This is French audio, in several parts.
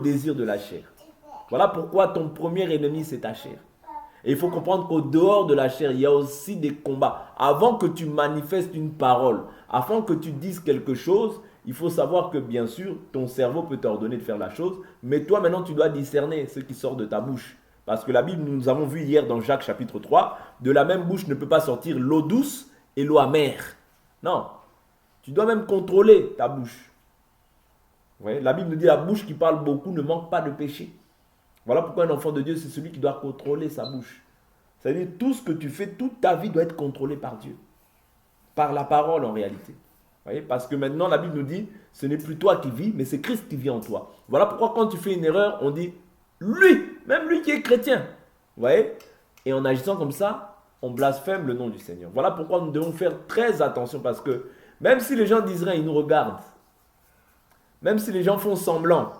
désir de la chair. Voilà pourquoi ton premier ennemi, c'est ta chair. Et il faut comprendre qu'au dehors de la chair, il y a aussi des combats. Avant que tu manifestes une parole, avant que tu dises quelque chose, il faut savoir que bien sûr, ton cerveau peut t'ordonner de faire la chose, mais toi maintenant, tu dois discerner ce qui sort de ta bouche. Parce que la Bible, nous avons vu hier dans Jacques chapitre 3, de la même bouche ne peut pas sortir l'eau douce et l'eau amère. Non, tu dois même contrôler ta bouche. Vous voyez, la Bible nous dit la bouche qui parle beaucoup ne manque pas de péché. Voilà pourquoi un enfant de Dieu, c'est celui qui doit contrôler sa bouche. C'est-à-dire tout ce que tu fais, toute ta vie doit être contrôlée par Dieu. Par la parole en réalité. Vous voyez, parce que maintenant la Bible nous dit, ce n'est plus toi qui vis, mais c'est Christ qui vit en toi. Voilà pourquoi quand tu fais une erreur, on dit, lui, même lui qui est chrétien. Vous voyez? Et en agissant comme ça, on blasphème le nom du Seigneur. Voilà pourquoi nous devons faire très attention, parce que même si les gens disent rien, ils nous regardent. Même si les gens font semblant,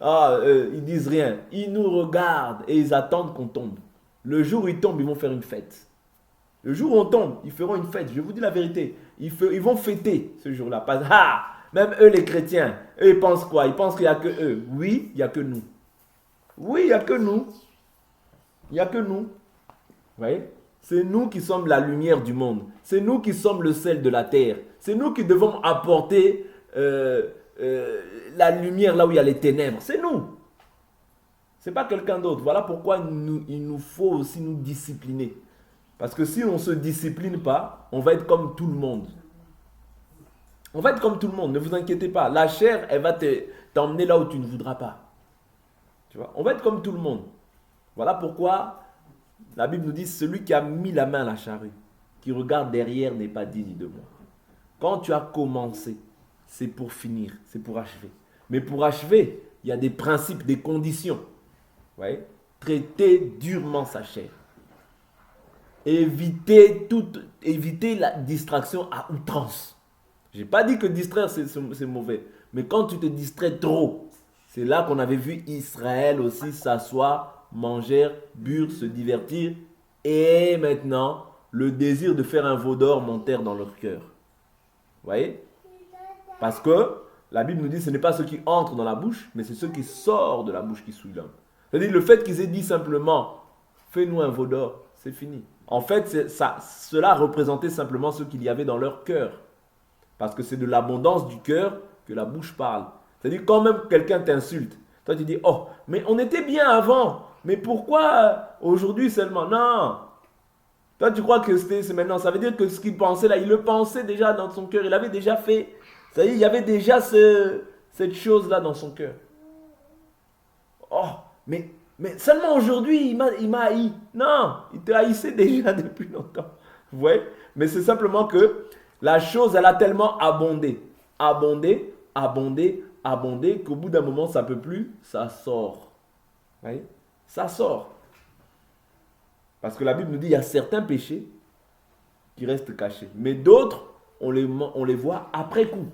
ils disent rien, ils nous regardent et ils attendent qu'on tombe. Le jour où ils tombent, ils vont faire une fête. Le jour où on tombe, ils feront une fête. Je vous dis la vérité. Ils vont fêter ce jour-là. Même eux, les chrétiens, eux, ils pensent quoi? Ils pensent qu'il n'y a que eux. Oui, il n'y a que nous. Oui, il n'y a que nous. Il n'y a que nous. Vous voyez? C'est nous qui sommes la lumière du monde. C'est nous qui sommes le sel de la terre. C'est nous qui devons apporter la lumière là où il y a les ténèbres. C'est nous. Ce n'est pas quelqu'un d'autre. Voilà pourquoi il nous faut aussi nous discipliner. Parce que si on ne se discipline pas, on va être comme tout le monde. On va être comme tout le monde, ne vous inquiétez pas. La chair, elle va t'emmener là où tu ne voudras pas. Tu vois? On va être comme tout le monde. Voilà pourquoi la Bible nous dit, celui qui a mis la main à la charrue, qui regarde derrière n'est pas digne de moi. Quand tu as commencé, c'est pour finir, c'est pour achever. Mais pour achever, il y a des principes, des conditions. Vous voyez? Traiter durement sa chair. Éviter la distraction à outrance. Je n'ai pas dit que distraire c'est mauvais. Mais quand tu te distrais trop, c'est là qu'on avait vu Israël aussi s'asseoir, manger, boire, se divertir. Et maintenant, le désir de faire un veau d'or montèrent dans leur cœur. Vous voyez? Parce que la Bible nous dit que ce n'est pas ceux qui entrent dans la bouche, mais c'est ceux qui sortent de la bouche qui souillent l'homme. C'est-à-dire le fait qu'ils aient dit simplement, fais-nous un veau d'or, c'est fini. En fait, cela représentait simplement ce qu'il y avait dans leur cœur. Parce que c'est de l'abondance du cœur que la bouche parle. C'est-à-dire quand même quelqu'un t'insulte, toi tu dis, oh, mais on était bien avant, mais pourquoi aujourd'hui seulement? Non. Toi tu crois que c'est maintenant. Ça veut dire que ce qu'il pensait là, il le pensait déjà dans son cœur. Il avait déjà fait. C'est-à-dire il y avait déjà cette chose-là dans son cœur. Oh, mais seulement aujourd'hui, il m'a haï. Non, il te haïssait déjà depuis longtemps. Vous voyez? Mais c'est simplement que la chose, elle a tellement abondé, qu'au bout d'un moment, ça ne peut plus, ça sort. Vous voyez? Ça sort. Parce que la Bible nous dit qu'il y a certains péchés qui restent cachés. Mais d'autres, on les voit après coup.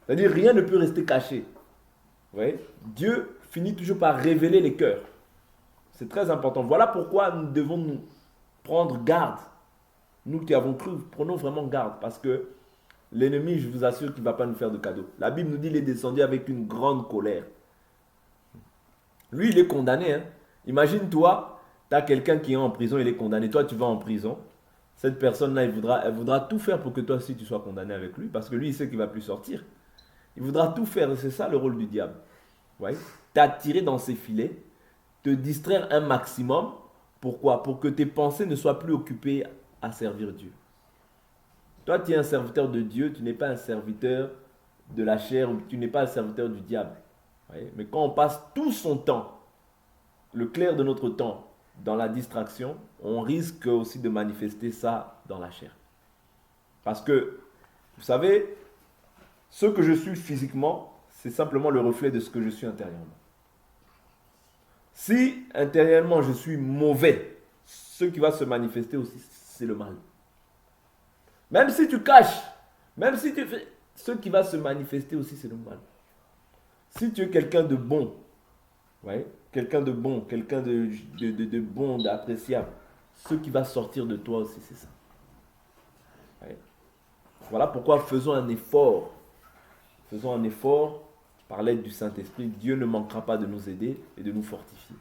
C'est-à-dire rien ne peut rester caché. Vous voyez? Dieu finit toujours par révéler les cœurs. C'est très important. Voilà pourquoi nous devons nous prendre garde. Nous qui avons cru, prenons vraiment garde. Parce que l'ennemi, je vous assure qu'il ne va pas nous faire de cadeau. La Bible nous dit qu'il est descendu avec une grande colère. Lui, il est condamné. Hein? Imagine-toi, tu as quelqu'un qui est en prison, il est condamné. Toi, tu vas en prison. Cette personne-là, elle voudra tout faire pour que toi aussi tu sois condamné avec lui. Parce que lui, il sait qu'il ne va plus sortir. Il voudra tout faire. C'est ça le rôle du diable. Ouais. T'attirer dans ses filets, te distraire un maximum. Pourquoi? Pour que tes pensées ne soient plus occupées à servir Dieu. Toi, tu es un serviteur de Dieu, tu n'es pas un serviteur de la chair, tu n'es pas un serviteur du diable. Ouais. Mais quand on passe tout son temps, le clair de notre temps, dans la distraction, on risque aussi de manifester ça dans la chair. Parce que, vous savez, ce que je suis physiquement, c'est simplement le reflet de ce que je suis intérieurement. Si intérieurement je suis mauvais, ce qui va se manifester aussi, c'est le mal. Même si tu caches, même si tu fais, ce qui va se manifester aussi, c'est le mal. Si tu es quelqu'un de bon, ouais, quelqu'un de bon, quelqu'un de bon, d'appréciable, ce qui va sortir de toi aussi, c'est ça. Ouais. Voilà pourquoi faisons un effort. Faisons un effort par l'aide du Saint-Esprit, Dieu ne manquera pas de nous aider et de nous fortifier.